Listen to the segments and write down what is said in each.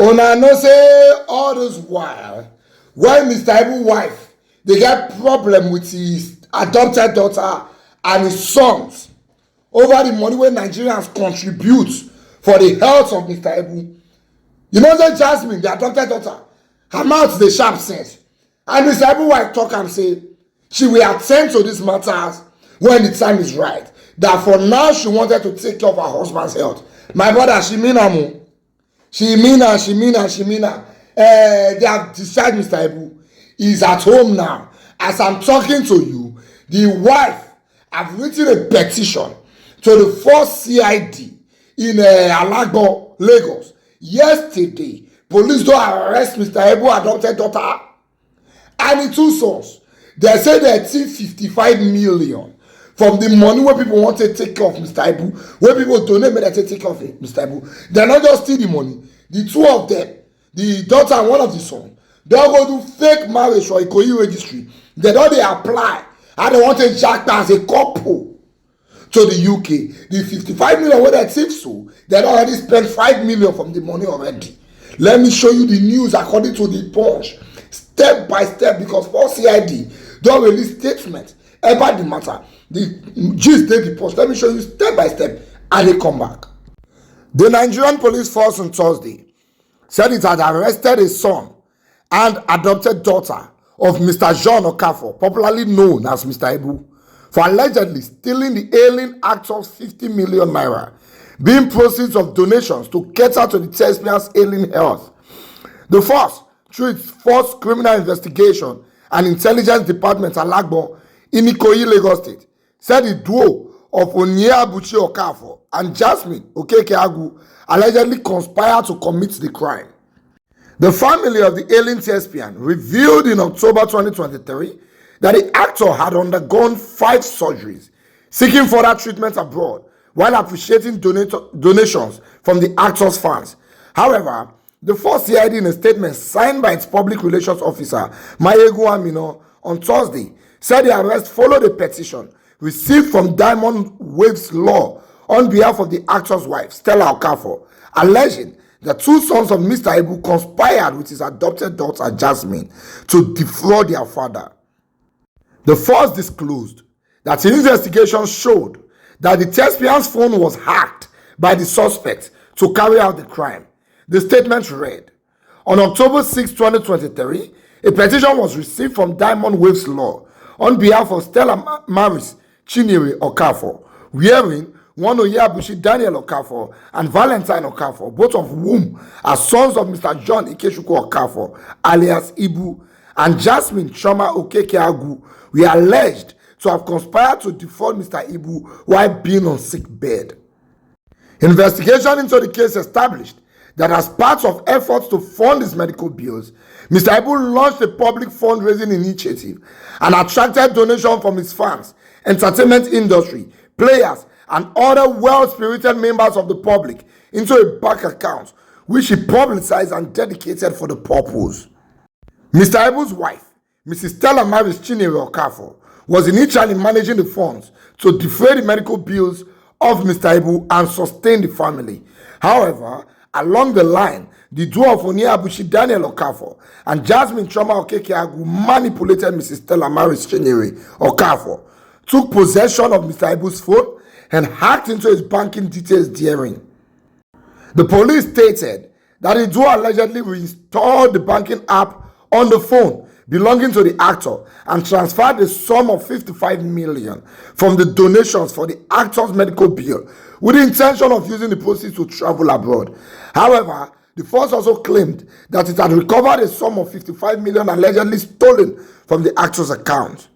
Una know say all this while when Mr Ibu wife dey get problem with his adopted daughter and his sons over the money wey Nigerians contribute for the health of Mr Ibu. You know say Jasmine, the adopted daughter, her mouth dey sharp sense, and Mr Ibu wife talk am say she will attend to these matters when the time is right. That for now she wanted to take care of her husband's health. My brother, she mean am o. She mean am. They have decided Mr Ibu is at home now. As I'm talking to you, the wife have written a petition to the first CID in Alagbo, Lagos. Yesterday, police don arrest Mr Ibu adopted daughter and the two sons. They say they thief 55 million from the money wey people want to take care of Mr Ibu, wey people donate make dem take care of Mr Ibu. They not just steal the money. The two of them, the daughter and one of the sons, they go do fake marriage for Ikoyi registry. They don dey apply and they want to jack as a couple to the UK. The 55 million wey they thief so, they don already spent 5 million from the money already. Let me show you the news according to the Punch, step by step, because for CID don release statement about the matter. The gist dey the Punch. Let me show you step by step and they come back. The Nigerian police force on Thursday said it had arrested a son and adopted daughter of Mr. John Okafor, popularly known as Mr. Ibu, for allegedly stealing the ailing actor's 50 million naira, being proceeds of donations to cater to the thespian's ailing health. The force, through its Force Criminal Investigation and Intelligence Department Alagbo in Ikoyi, Lagos State, said the duo of Onyeabuchi Okafor and Jasmine Okekeagu allegedly conspired to commit the crime. The family of the ailing thespian revealed in October 2023 that the actor had undergone 5 surgeries, seeking further treatment abroad while appreciating donations from the actor's fans. However, the first CID, in a statement signed by its public relations officer, Mayegu Amino, on Thursday, said the arrest followed a petition received from Diamond Waves Law on behalf of the actor's wife, Stella Okafor, alleging the two sons of Mr. Ibu conspired with his adopted daughter, Jasmine, to defraud their father. The force disclosed that investigation showed that the thespian's phone was hacked by the suspect to carry out the crime. The statement read, on October 6, 2023, a petition was received from Diamond Waves Law on behalf of Stella Maris Chinyere Okafor, wherein one Oyeabuchi Daniel Okafor and Valentine Okafor, both of whom are sons of Mr. John Ikechukwu Okafor, alias Ibu, and Jasmine Choma Okekeagu, were alleged to have conspired to defraud Mr. Ibu while being on sick bed. Investigation into the case established that as part of efforts to fund his medical bills, Mr. Ibu launched a public fundraising initiative and attracted donations from his fans, entertainment industry, players, and other well-spirited members of the public into a bank account, which he publicized and dedicated for the purpose. Mr. Ibu's wife, Mrs. Stella Maris Chinyere Okafor, was initially managing the funds to defray the medical bills of Mr. Ibu and sustain the family. However, along the line, the duo of Onyeabuchi Daniel Okafor and Jasmine Choma Okekeagu manipulated Mrs. Stella Maris Chinyere Okafor, took possession of Mr. Ibu's phone, and hacked into his banking details therein. The police stated that the duo allegedly reinstalled the banking app on the phone belonging to the actor and transferred the sum of 55 million from the donations for the actor's medical bill with the intention of using the proceeds to travel abroad. However, the force also claimed that it had recovered a sum of 55 million allegedly stolen from the actor's account.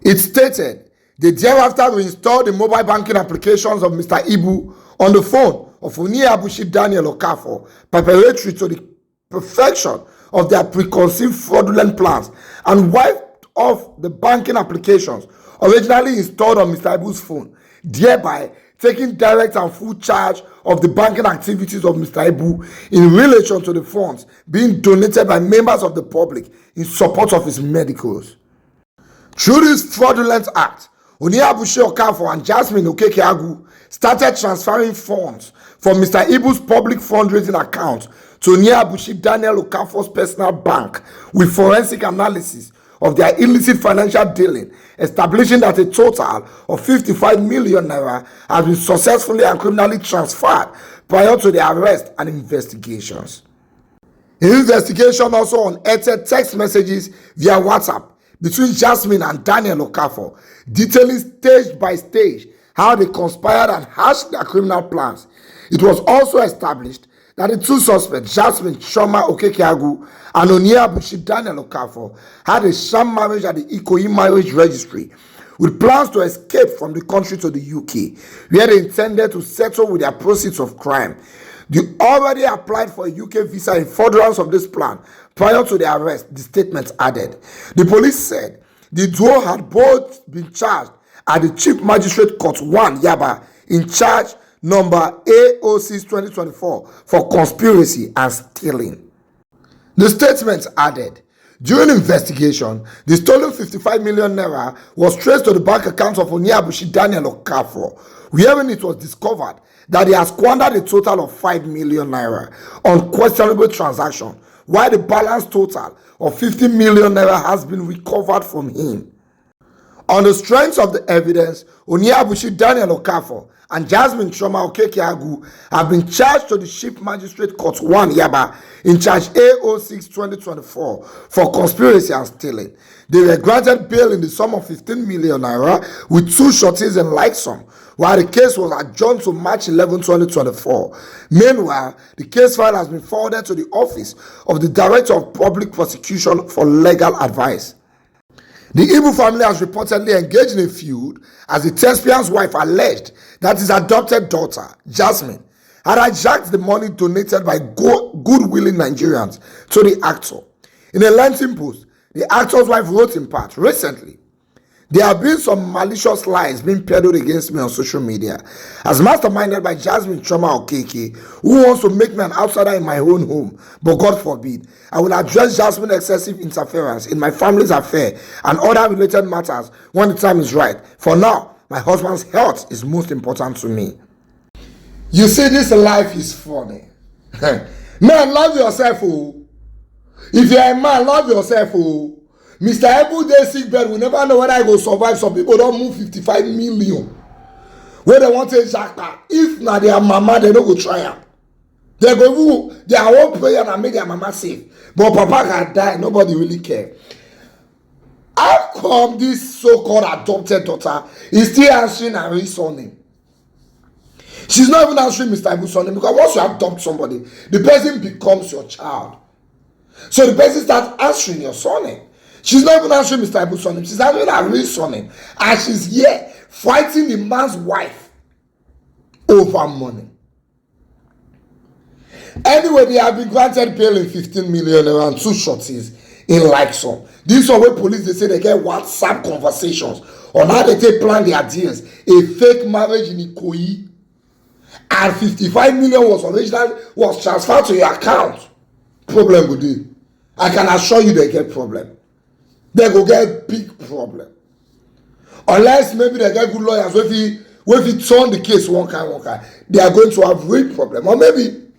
It stated they thereafter reinstalled the mobile banking applications of Mr. Ibu on the phone of Onyeabuchi Daniel Okafor, preparatory to the perfection of their preconceived fraudulent plans, and wiped off the banking applications originally installed on Mr. Ibu's phone, thereby taking direct and full charge of the banking activities of Mr. Ibu in relation to the funds being donated by members of the public in support of his medicals. Through this fraudulent act, Oniabuchi Okafor and Jasmine Okekeagu started transferring funds from Mr. Ibu's public fundraising account to Oniabuchi Daniel Okafor's personal bank with forensic analysis of their illicit financial dealing, establishing that a total of 55 million naira has been successfully and criminally transferred prior to the arrest and investigations. An investigation also unearthed text messages via WhatsApp between Jasmine and Daniel Okafor, detailing stage by stage how they conspired and hatched their criminal plans. It was also established that the two suspects, Jasmine Choma Okekeagu and Oniabuchi Daniel Okafor, had a sham marriage at the Ikoyi marriage registry with plans to escape from the country to the UK, where they intended to settle with their proceeds of crime. They already applied for a UK visa in furtherance of this plan prior to the arrest, the statement added. The police said the duo had both been charged at the Chief Magistrate Court 1 Yaba in charge number A06-2024 for conspiracy and stealing. The statement added, during investigation, the stolen 55 million naira was traced to the bank account of Oniabuchi Daniel Okafor, wherein it was discovered that he has squandered a total of 5 million naira on questionable transactions, while the balance total of 50 million naira has been recovered from him. On the strength of the evidence, Oniabuchi Daniel Okafor and Jasmine Choma Okekeagu have been charged to the Chief Magistrate Court 1 Yaba in charge A06-2024 for conspiracy and stealing. They were granted bail in the sum of 15 million naira with two shorties in like sum, while the case was adjourned to March 11, 2024. Meanwhile, the case file has been forwarded to the Office of the Director of Public Prosecution for legal advice. The Ibu family has reportedly engaged in a feud as the thespian's wife alleged that his adopted daughter, Jasmine, had hijacked the money donated by good-willing Nigerians to the actor. In a lengthy post, the actor's wife wrote in part, recently, there have been some malicious lies being peddled against me on social media, as masterminded by Jasmine Choma Okeke, who wants to make me an outsider in my own home. But God forbid, I will address Jasmine's excessive interference in my family's affair and other related matters when the time is right. For now, my husband's health is most important to me. You see, this life is funny. Man, love yourself, oh. If you're a man, love yourself, oh. Mr. Ibu dey sick bed, we never know whether I go survive. Some people don't move 55 million. Where they want to jackpot. If na their mama, they don't go try am. They go do their whole prayer and make their mama safe. But papa can die, nobody really care. How come this so-called adopted daughter is still answering her real surname? She's not even answering Mr. Ibu's surname, because once you adopt somebody, the person becomes your child. So the person starts answering your surname. She's not even answering Mr. Ibu's surname. She's answering her real surname. And she's here fighting the man's wife over money. Anyway, they have been granted bail in 15 million around two shorties in like sum. This one where police, they say they get WhatsApp conversations on how they take plan their deals. A fake marriage in Ikoyi. And 55 million was transferred to your account. Problem with it. I can assure you they get problem. They go get big problem. Unless maybe they get good lawyers, if he turn the case one kind, they are going to have real problem. Or maybe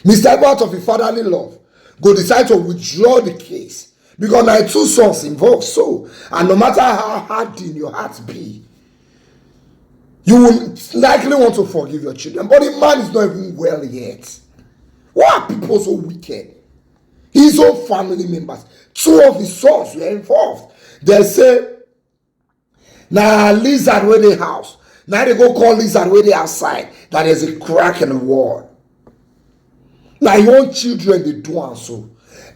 Mr. Ibu, out of his fatherly love, go decide to withdraw the case. Because there are two sons involved. So, and no matter how hard in your heart be, you will likely want to forgive your children. But the man is not even well yet. Why are people so wicked? His own family members, two of his sons were involved. They say, now lizard where they house. Now they go call lizard where they outside. That there's a crack in the wall. Now your own children, they do and so.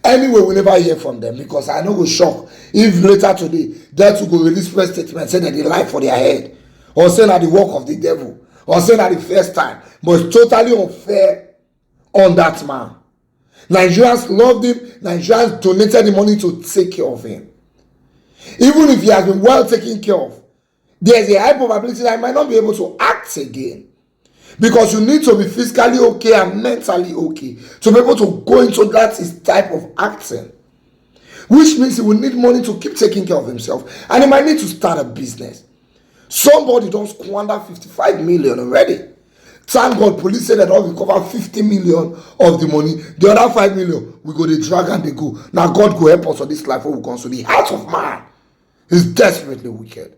Anyway, we never hear from them, because I know we're shocked if later today they to go release press statement saying that they lie for their head, or saying that the work of the devil, or saying that the first time. But it's totally unfair on that man. Nigerians loved him. Nigerians donated the money to take care of him. Even if he has been well taken care of, there's a high probability that he might not be able to act again. Because you need to be physically okay and mentally okay to be able to go into that type of acting. which means he will need money to keep taking care of himself, and he might need to start a business. Somebody don't squander 55 million already. Thank God, police said that all recover 50 million of the money. The other 5 million, we go the drag and they go. Now God go help us on this life where we go. So the heart of man is desperately wicked.